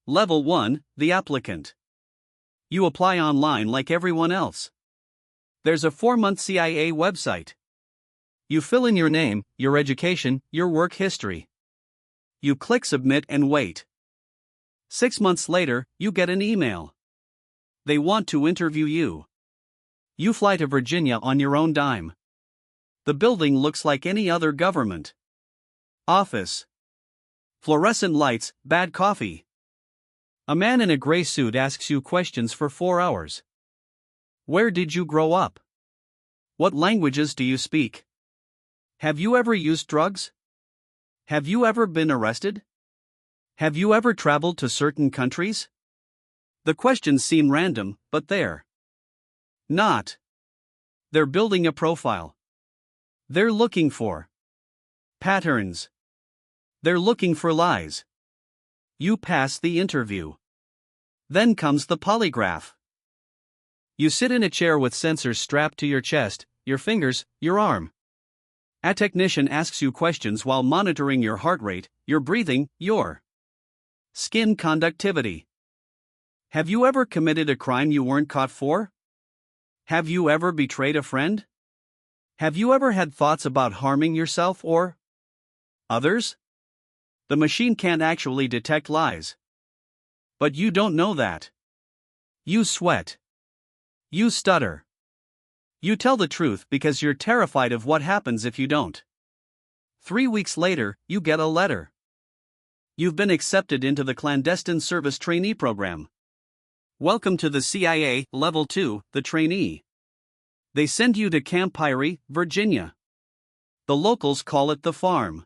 Level 1, the applicant. You apply online like everyone else. There's a 4-month CIA website. You fill in your name, your education, your work history. You click submit and wait. 6 months later, you get an email. They want to interview you. You fly to Virginia on your own dime. The building looks like any other government office. Fluorescent lights, bad coffee. A man in a gray suit asks you questions for 4 hours. Where did you grow up? What languages do you speak? Have you ever used drugs? Have you ever been arrested? Have you ever traveled to certain countries? The questions seem random, but they're not. They're building a profile. They're looking for patterns. They're looking for lies. You pass the interview. Then comes the polygraph. You sit in a chair with sensors strapped to your chest, your fingers, your arm. A technician asks you questions while monitoring your heart rate, your breathing, your skin conductivity. Have you ever committed a crime you weren't caught for? Have you ever betrayed a friend? Have you ever had thoughts about harming yourself or others? The machine can't actually detect lies. But you don't know that. You sweat. You stutter. You tell the truth because you're terrified of what happens if you don't. 3 weeks later, you get a letter. You've been accepted into the clandestine service trainee program. Welcome to the CIA, Level 2, the trainee. They send you to Camp Pyrie, Virginia. The locals call it the farm.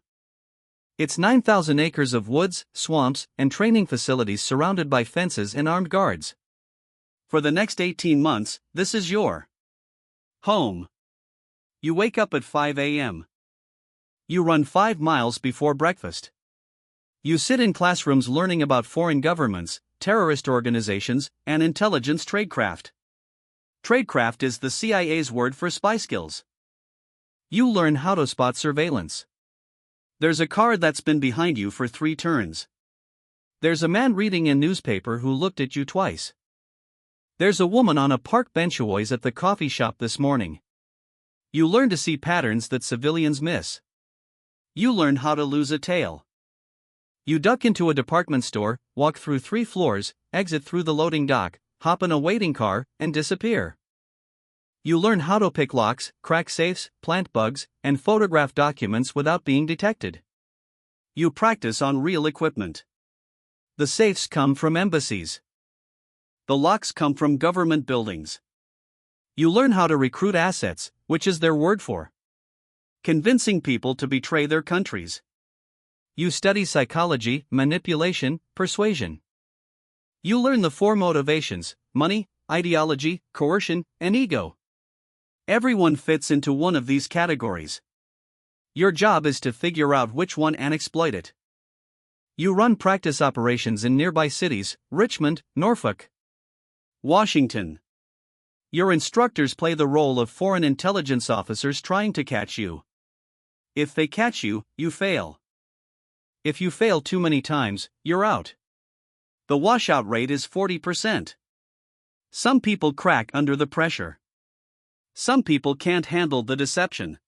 It's 9,000 acres of woods, swamps, and training facilities surrounded by fences and armed guards. For the next 18 months, this is your home. You wake up at 5 a.m. You run 5 miles before breakfast. You sit in classrooms learning about foreign governments, terrorist organizations, and intelligence tradecraft. Tradecraft is the CIA's word for spy skills. You learn how to spot surveillance. There's a car that's been behind you for 3 turns. There's a man reading a newspaper who looked at you twice. There's a woman on a park bench at the coffee shop this morning. You learn to see patterns that civilians miss. You learn how to lose a tail. You duck into a department store, walk through 3 floors, exit through the loading dock, hop in a waiting car, and disappear. You learn how to pick locks, crack safes, plant bugs, and photograph documents without being detected. You practice on real equipment. The safes come from embassies. The locks come from government buildings. You learn how to recruit assets, which is their word for convincing people to betray their countries. You study psychology, manipulation, persuasion. You learn the 4 motivations: money, ideology, coercion, and ego. Everyone fits into one of these categories. Your job is to figure out which one and exploit it. You run practice operations in nearby cities: Richmond, Norfolk, Washington. Your instructors play the role of foreign intelligence officers trying to catch you. If they catch you, you fail. If you fail too many times, you're out. The washout rate is 40%. Some people crack under the pressure. Some people can't handle the deception.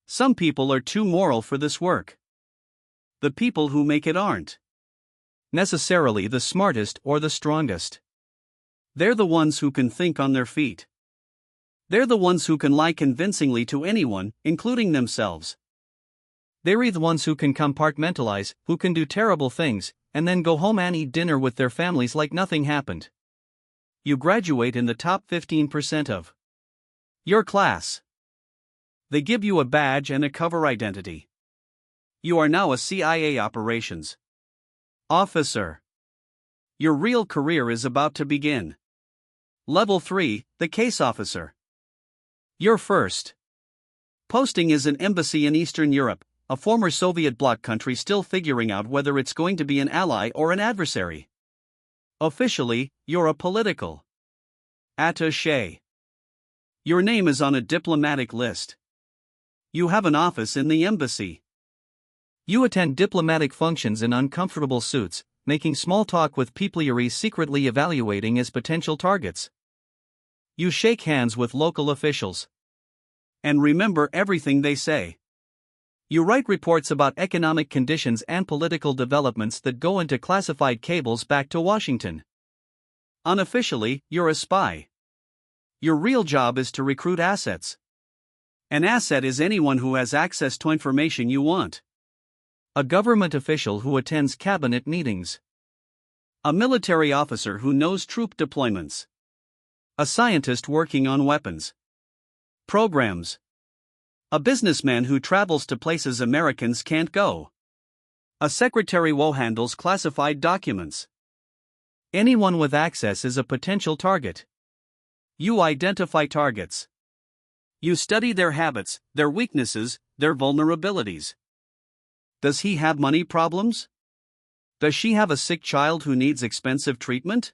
Some people are too moral for this work. The people who make it aren't necessarily the smartest or the strongest. They're the ones who can think on their feet. They're the ones who can lie convincingly to anyone, including themselves. They're the ones who can compartmentalize, who can do terrible things, and then go home and eat dinner with their families like nothing happened. You graduate in the top 15% of your class. They give you a badge and a cover identity. You are now a CIA operations officer. Your real career is about to begin. Level 3, the case officer. Your first posting is an embassy in Eastern Europe, a former Soviet bloc country still figuring out whether it's going to be an ally or an adversary. Officially, you're a political attaché. Your name is on a diplomatic list. You have an office in the embassy. You attend diplomatic functions in uncomfortable suits, making small talk with people you're secretly evaluating as potential targets. You shake hands with local officials and remember everything they say. You write reports about economic conditions and political developments that go into classified cables back to Washington. Unofficially, you're a spy. Your real job is to recruit assets. An asset is anyone who has access to information you want. A government official who attends cabinet meetings. A military officer who knows troop deployments. A scientist working on weapons programs. A businessman who travels to places Americans can't go. A secretary who handles classified documents. Anyone with access is a potential target. You identify targets. You study their habits, their weaknesses, their vulnerabilities. Does he have money problems? Does she have a sick child who needs expensive treatment?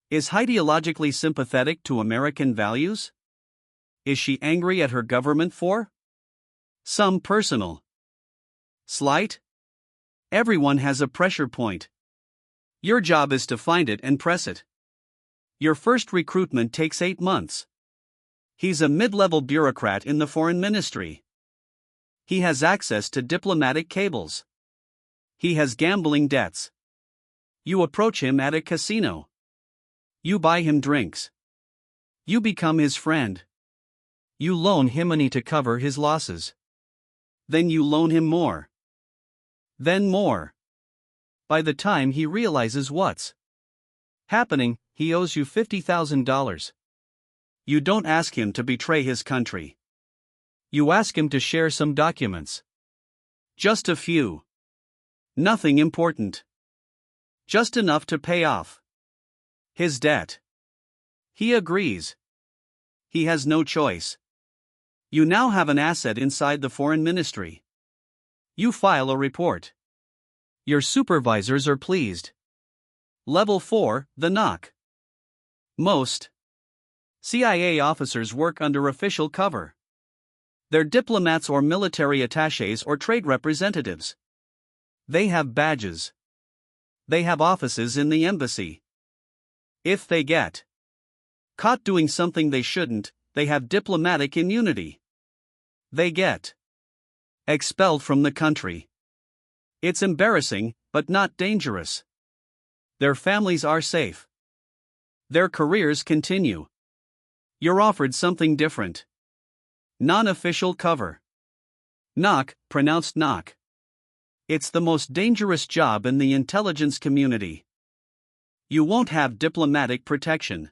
Is ideologically sympathetic to American values? Is she angry at her government for some personal slight? Everyone has a pressure point. Your job is to find it and press it. Your first recruitment takes 8 months. He's a mid-level bureaucrat in the foreign ministry. He has access to diplomatic cables. He has gambling debts. You approach him at a casino. You buy him drinks. You become his friend. You loan him money to cover his losses. Then you loan him more. Then more. By the time he realizes what's happening, he owes you $50,000. You don't ask him to betray his country. You ask him to share some documents. Just a few. Nothing important. Just enough to pay off his debt. He agrees. He has no choice. You now have an asset inside the foreign ministry. You file a report. Your supervisors are pleased. Level 4, the knock. Most CIA officers work under official cover. They're diplomats or military attachés or trade representatives. They have badges. They have offices in the embassy. If they get caught doing something they shouldn't, they have diplomatic immunity. They get expelled from the country. It's embarrassing, but not dangerous. Their families are safe. Their careers continue. You're offered something different. Non-official cover. Knock, pronounced knock. It's the most dangerous job in the intelligence community. You won't have diplomatic protection.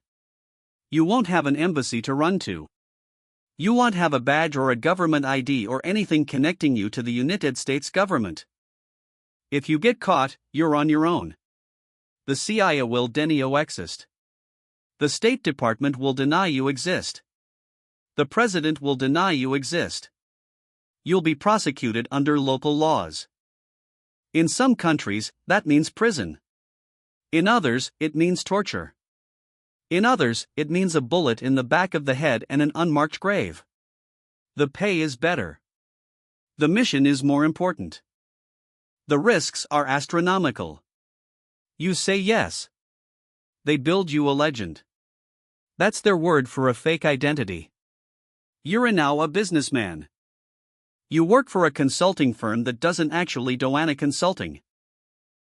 You won't have an embassy to run to. You won't have a badge or a government ID or anything connecting you to the United States government. If you get caught, you're on your own. The CIA will deny you exist. The State Department will deny you exist. The President will deny you exist. You'll be prosecuted under local laws. In some countries, that means prison. In others, it means torture. In others, it means a bullet in the back of the head and an unmarked grave. The pay is better. The mission is more important. The risks are astronomical. You say yes. They build you a legend. That's their word for a fake identity. You're now a businessman. You work for a consulting firm that doesn't actually do any consulting.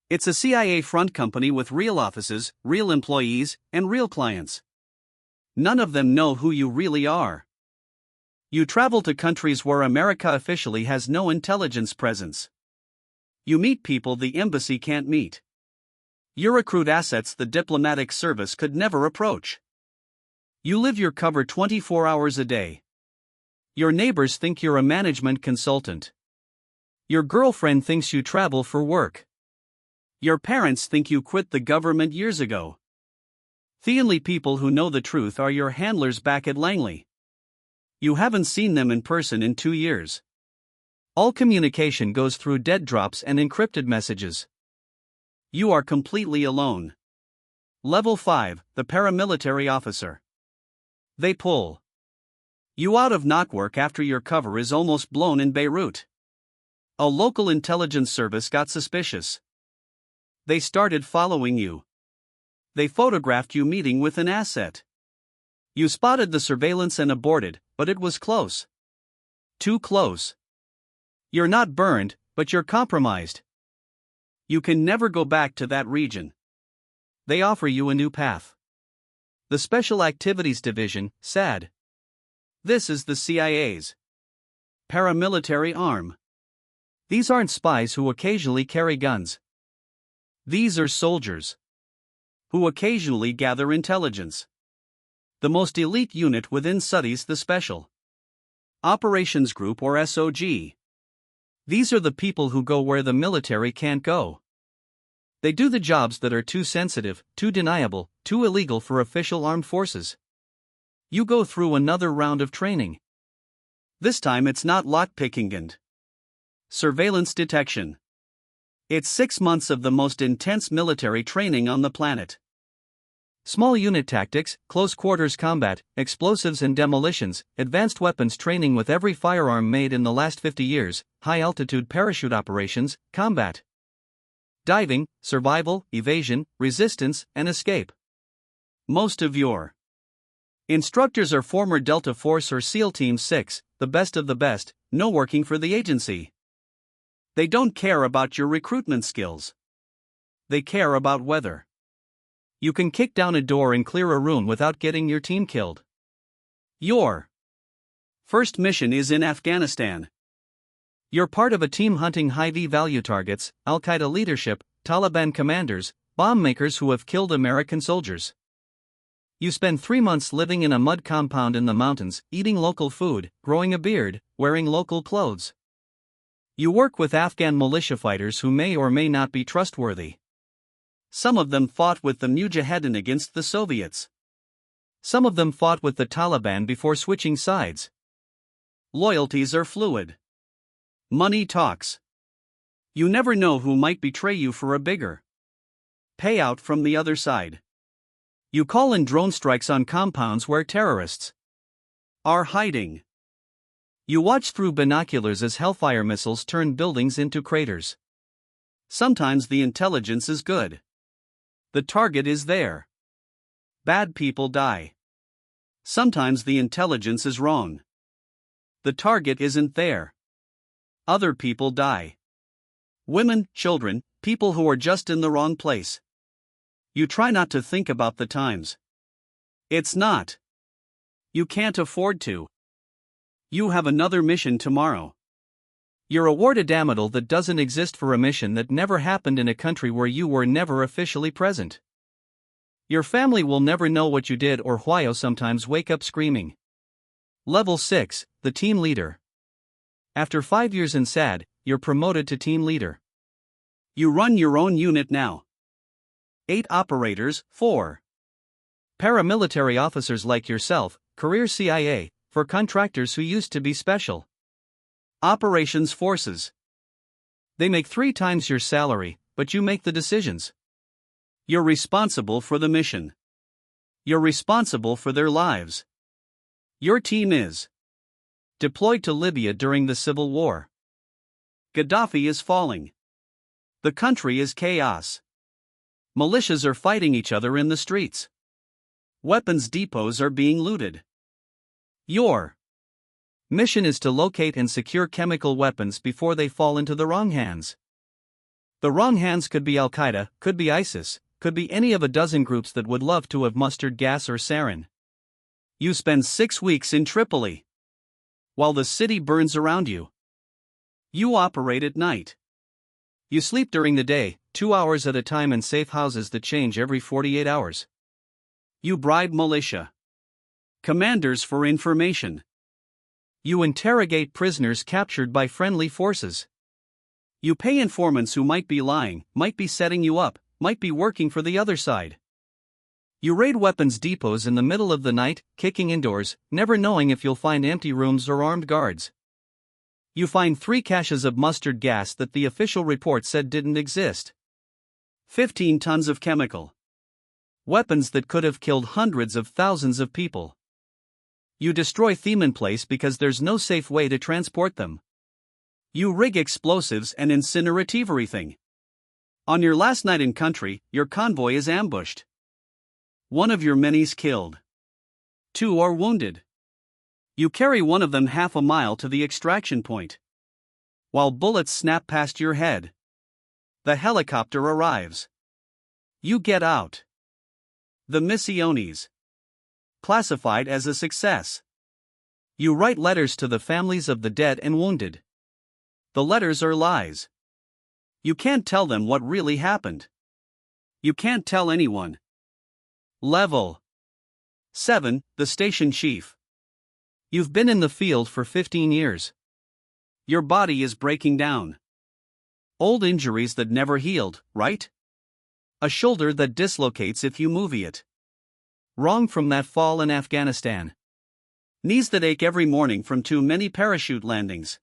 It's a CIA front company with real offices, real employees, and real clients. None of them know who you really are. You travel to countries where America officially has no intelligence presence. You meet people the embassy can't meet. You recruit assets the diplomatic service could never approach. You live your cover 24 hours a day. Your neighbors think you're a management consultant. Your girlfriend thinks you travel for work. Your parents think you quit the government years ago. The only people who know the truth are your handlers back at Langley. You haven't seen them in person in 2 years. All communication goes through dead drops and encrypted messages. You are completely alone. Level 5, the paramilitary officer. They pull you out of knock work after your cover is almost blown in Beirut. A local intelligence service got suspicious. They started following you. They photographed you meeting with an asset. You spotted the surveillance and aborted, but it was close. Too close. You're not burned, but you're compromised. You can never go back to that region. They offer you a new path. The Special Activities Division, SAD. This is the CIA's paramilitary arm. These aren't spies who occasionally carry guns. These are soldiers who occasionally gather intelligence. The most elite unit within SUDI's the Special Operations Group or SOG. These are the people who go where the military can't go. They do the jobs that are too sensitive, too deniable, too illegal for official armed forces. You go through another round of training. This time it's not lockpicking and surveillance detection. It's 6 months of the most intense military training on the planet. Small unit tactics, close quarters combat, explosives and demolitions, advanced weapons training with every firearm made in the last 50 years, high-altitude parachute operations, combat, diving, survival, evasion, resistance, and escape. Most of your instructors are former Delta Force or SEAL Team 6, the best of the best, no working for the agency. They don't care about your recruitment skills. They care about whether you can kick down a door and clear a room without getting your team killed. Your first mission is in Afghanistan. You're part of a team hunting high-value targets, Al-Qaeda leadership, Taliban commanders, bomb makers who have killed American soldiers. You spend 3 months living in a mud compound in the mountains, eating local food, growing a beard, wearing local clothes. You work with Afghan militia fighters who may or may not be trustworthy. Some of them fought with the Mujahedin against the Soviets. Some of them fought with the Taliban before switching sides. Loyalties are fluid. Money talks. You never know who might betray you for a bigger payout from the other side. You call in drone strikes on compounds where terrorists are hiding. You watch through binoculars as Hellfire missiles turn buildings into craters. Sometimes the intelligence is good. The target is there. Bad people die. Sometimes the intelligence is wrong. The target isn't there. Other people die. Women, children, people who are just in the wrong place. You try not to think about the times. It's not. You can't afford to. You have another mission tomorrow. You're awarded a medal that doesn't exist for a mission that never happened in a country where you were never officially present. Your family will never know what you did or why you sometimes wake up screaming. Level 6, the team leader. After 5 years in SAD, you're promoted to team leader. You run your own unit now. 8 operators, 4 paramilitary officers like yourself, career CIA, for contractors who used to be special operations forces. They make 3 times your salary, but you make the decisions. You're responsible for the mission. You're responsible for their lives. Your team is deployed to Libya during the civil war. Gaddafi is falling. The country is chaos. Militias are fighting each other in the streets. Weapons depots are being looted. Your mission is to locate and secure chemical weapons before they fall into the wrong hands. The wrong hands could be Al-Qaeda, could be ISIS, could be any of a dozen groups that would love to have mustard gas or sarin. You spend 6 weeks in Tripoli, while the city burns around you. You operate at night. You sleep during the day, 2 hours at a time in safe houses that change every 48 hours. You bribe militia commanders for information. You interrogate prisoners captured by friendly forces. You pay informants who might be lying, might be setting you up, might be working for the other side. You raid weapons depots in the middle of the night, kicking indoors, never knowing if you'll find empty rooms or armed guards. You find 3 caches of mustard gas that the official report said didn't exist. 15 tons of chemical weapons that could have killed hundreds of thousands of people. You destroy them in place because there's no safe way to transport them. You rig explosives and incinerate everything. On your last night in country, your convoy is ambushed. One of your men's killed. 2 are wounded. You carry one of them half a mile to the extraction point. While bullets snap past your head. The helicopter arrives. You get out. The Misiones. Classified as a success. You write letters to the families of the dead and wounded. The letters are lies. You can't tell them what really happened. You can't tell anyone. Level 7, the station chief. You've been in the field for 15 years. Your body is breaking down. Old injuries that never healed, right? A shoulder that dislocates if you move it. Wrong from that fall in Afghanistan. Knees that ache every morning from too many parachute landings.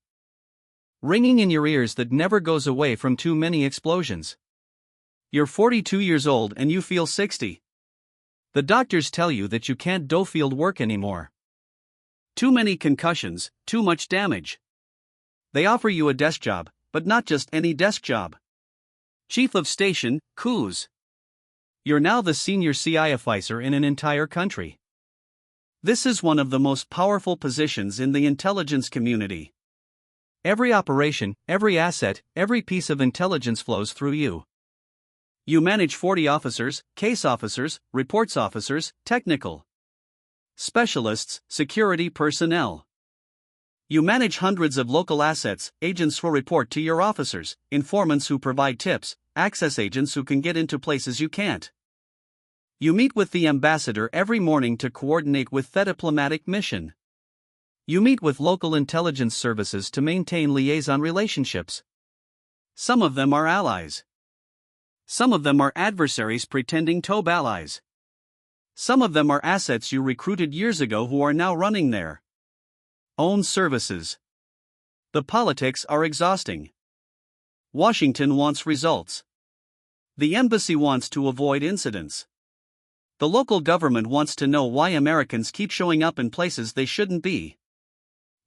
Ringing in your ears that never goes away from too many explosions. You're 42 years old and you feel 60. The doctors tell you that you can't do field work anymore. Too many concussions, too much damage. They offer you a desk job, but not just any desk job. Chief of Station, coups. You're now the senior CI officer in an entire country. This is one of the most powerful positions in the intelligence community. Every operation, every asset, every piece of intelligence flows through you. You manage 40 officers, case officers, reports officers, technical specialists, security personnel. You manage hundreds of local assets, agents who report to your officers, informants who provide tips, access agents who can get into places you can't. You meet with the ambassador every morning to coordinate with the diplomatic mission. You meet with local intelligence services to maintain liaison relationships. Some of them are allies. Some of them are adversaries pretending to be allies. Some of them are assets you recruited years ago who are now running their own services. The politics are exhausting. Washington wants results. The embassy wants to avoid incidents. The local government wants to know why Americans keep showing up in places they shouldn't be.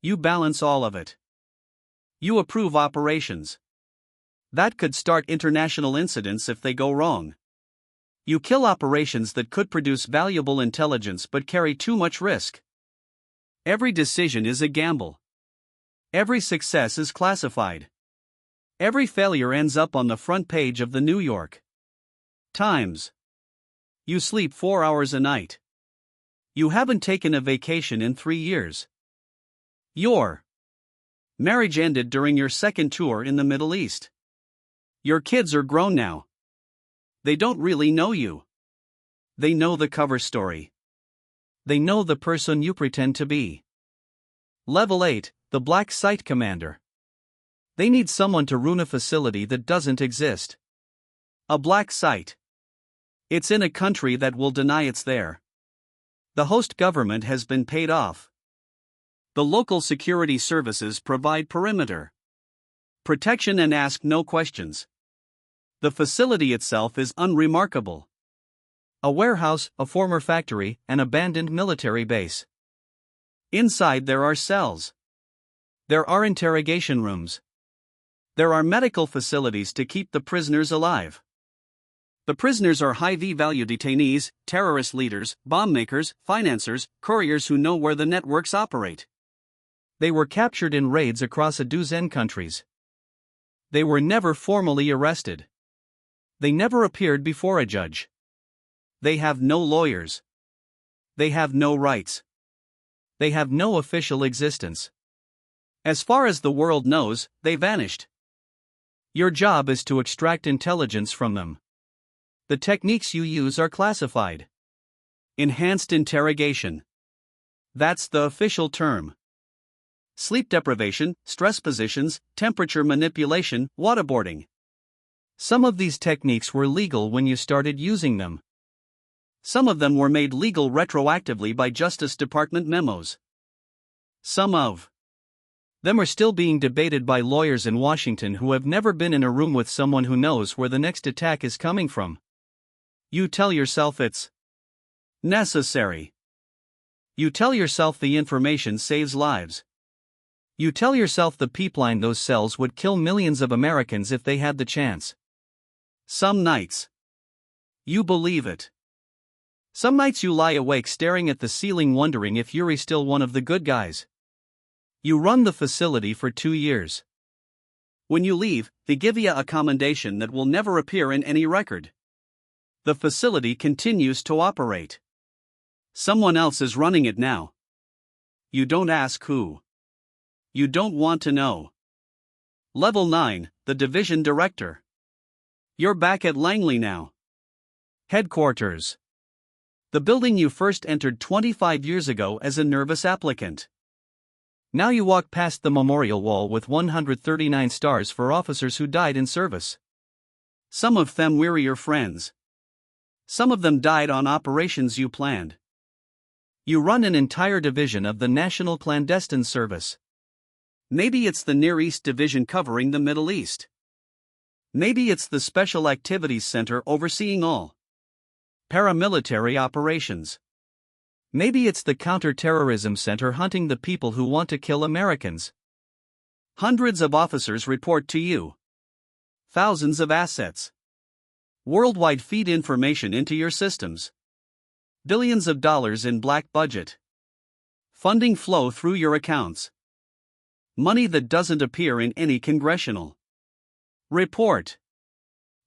You balance all of it. You approve operations. That could start international incidents if they go wrong. You kill operations that could produce valuable intelligence but carry too much risk. Every decision is a gamble. Every success is classified. Every failure ends up on the front page of the New York Times. You sleep 4 hours a night. You haven't taken a vacation in 3 years. Your marriage ended during your second tour in the Middle East. Your kids are grown now. They don't really know you. They know the cover story. They know the person you pretend to be. Level 8, the Black Site Commander. They need someone to ruin a facility that doesn't exist. A black site. It's in a country that will deny it's there. The host government has been paid off. The local security services provide perimeter protection and ask no questions. The facility itself is unremarkable. A warehouse, a former factory, an abandoned military base. Inside there are cells. There are interrogation rooms. There are medical facilities to keep the prisoners alive. The prisoners are high-value detainees, terrorist leaders, bomb makers, financiers, couriers who know where the networks operate. They were captured in raids across a dozen countries. They were never formally arrested. They never appeared before a judge. They have no lawyers. They have no rights. They have no official existence. As far as the world knows, they vanished. Your job is to extract intelligence from them. The techniques you use are classified. Enhanced interrogation. That's the official term. Sleep deprivation, stress positions, temperature manipulation, waterboarding. Some of these techniques were legal when you started using them. Some of them were made legal retroactively by Justice Department memos. Some of them are still being debated by lawyers in Washington who have never been in a room with someone who knows where the next attack is coming from. You tell yourself it's necessary. You tell yourself the information saves lives. You tell yourself the pipeline those cells would kill millions of Americans if they had the chance. Some nights. You believe it. Some nights you lie awake staring at the ceiling wondering if you're still one of the good guys. You run the facility for 2 years. When you leave, they give you a commendation that will never appear in any record. The facility continues to operate. Someone else is running it now. You don't ask who. You don't want to know. Level 9, the division director. You're back at Langley now. Headquarters. The building you first entered 25 years ago as a nervous applicant. Now you walk past the memorial wall with 139 stars for officers who died in service. Some of them were your friends. Some of them died on operations you planned. You run an entire division of the National Clandestine Service. Maybe it's the Near East Division covering the Middle East. Maybe it's the Special Activities Center overseeing all paramilitary operations. Maybe it's the Counter-Terrorism Center hunting the people who want to kill Americans. Hundreds of officers report to you. Thousands of assets. Worldwide feed information into your systems. Billions of dollars in black budget. Funding flow through your accounts. Money that doesn't appear in any congressional report.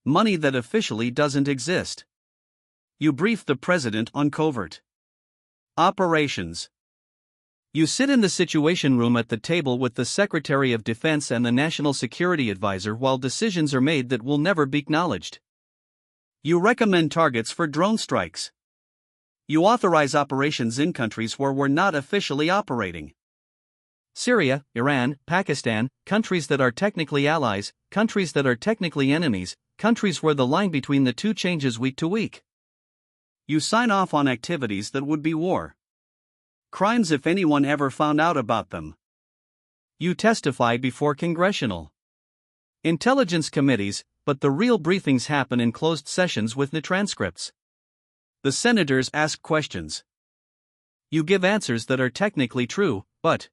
Money that officially doesn't exist. You brief the president on covert operations. You sit in the Situation Room at the table with the Secretary of Defense and the National Security Advisor while decisions are made that will never be acknowledged. You recommend targets for drone strikes. You authorize operations in countries where we're not officially operating. Syria, Iran, Pakistan, countries that are technically allies, countries that are technically enemies, countries where the line between the two changes week to week. You sign off on activities that would be war crimes if anyone ever found out about them. You testify before congressional intelligence committees, but the real briefings happen in closed sessions with no transcripts. The senators ask questions. You give answers that are technically true, but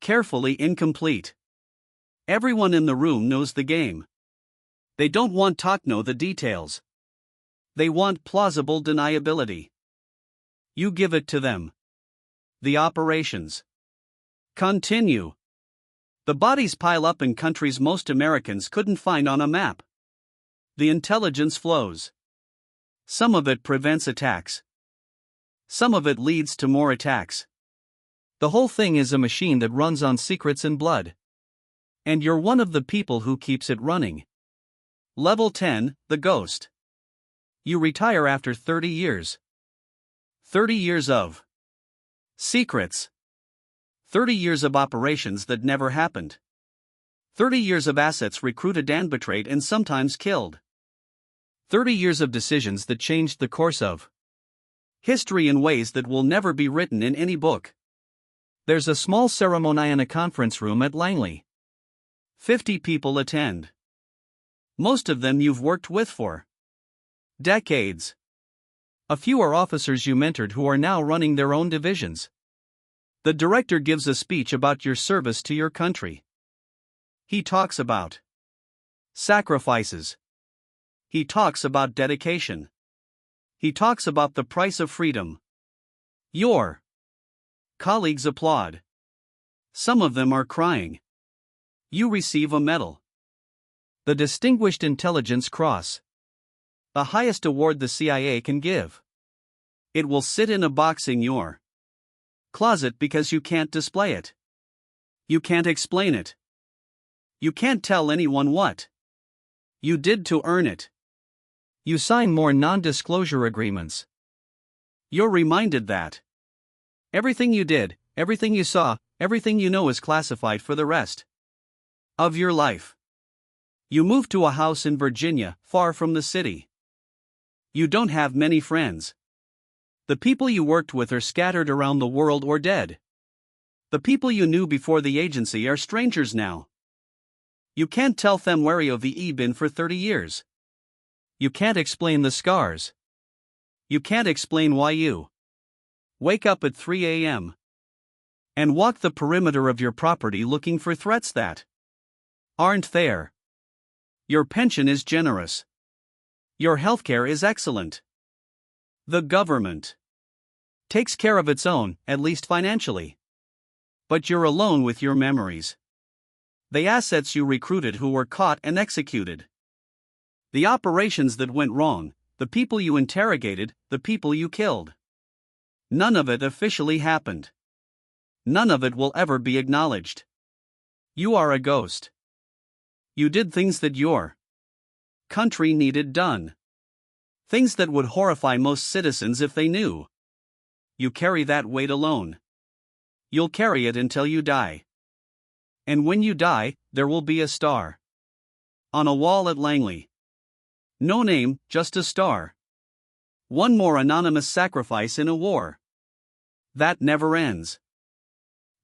carefully incomplete. Everyone in the room knows the game. They don't want talk, know the details. They want plausible deniability. You give it to them. The operations continue. The bodies pile up in countries most Americans couldn't find on a map. The intelligence flows. Some of it prevents attacks. Some of it leads to more attacks. The whole thing is a machine that runs on secrets and blood. And you're one of the people who keeps it running. Level 10, the ghost. You retire after 30 years. 30 years of secrets. 30 years of operations that never happened. 30 years of assets recruited and betrayed and sometimes killed. 30 years of decisions that changed the course of history in ways that will never be written in any book. There's a small ceremony in a conference room at Langley. 50 people attend. Most of them you've worked with for decades. A few are officers you mentored who are now running their own divisions. The director gives a speech about your service to your country. He talks about sacrifices. He talks about dedication. He talks about the price of freedom. Your colleagues applaud. Some of them are crying. You receive a medal. The Distinguished Intelligence Cross. The highest award the CIA can give. It will sit in a box in your closet because you can't display it. You can't explain it. You can't tell anyone what you did to earn it. You sign more non-disclosure agreements. You're reminded that everything you did, everything you saw, everything you know is classified for the rest of your life. You move to a house in Virginia, far from the city. You don't have many friends. The people you worked with are scattered around the world or dead. The people you knew before the agency are strangers now. You can't tell them where you've been for 30 years. You can't explain the scars. You can't explain why you wake up at 3 a.m. and walk the perimeter of your property looking for threats that aren't there. Your pension is generous. Your healthcare is excellent. The government takes care of its own, at least financially. But you're alone with your memories. The assets you recruited who were caught and executed. The operations that went wrong, the people you interrogated, the people you killed. None of it officially happened. None of it will ever be acknowledged. You are a ghost. You did things that your country needed done. Things that would horrify most citizens if they knew. You carry that weight alone. You'll carry it until you die. And when you die, there will be a star on a wall at Langley. No name, just a star. One more anonymous sacrifice in a war that never ends.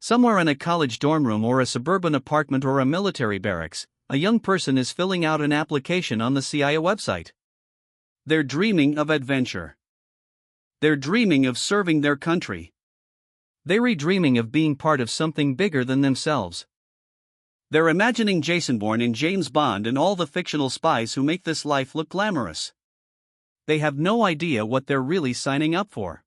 Somewhere in a college dorm room or a suburban apartment or a military barracks, a young person is filling out an application on the CIA website. They're dreaming of adventure. They're dreaming of serving their country. They're dreaming of being part of something bigger than themselves. They're imagining Jason Bourne and James Bond and all the fictional spies who make this life look glamorous. They have no idea what they're really signing up for.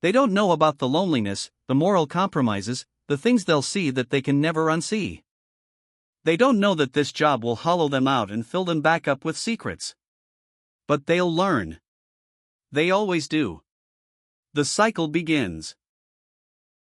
They don't know about the loneliness, the moral compromises, the things they'll see that they can never unsee. They don't know that this job will hollow them out and fill them back up with secrets. But they'll learn. They always do. The cycle begins.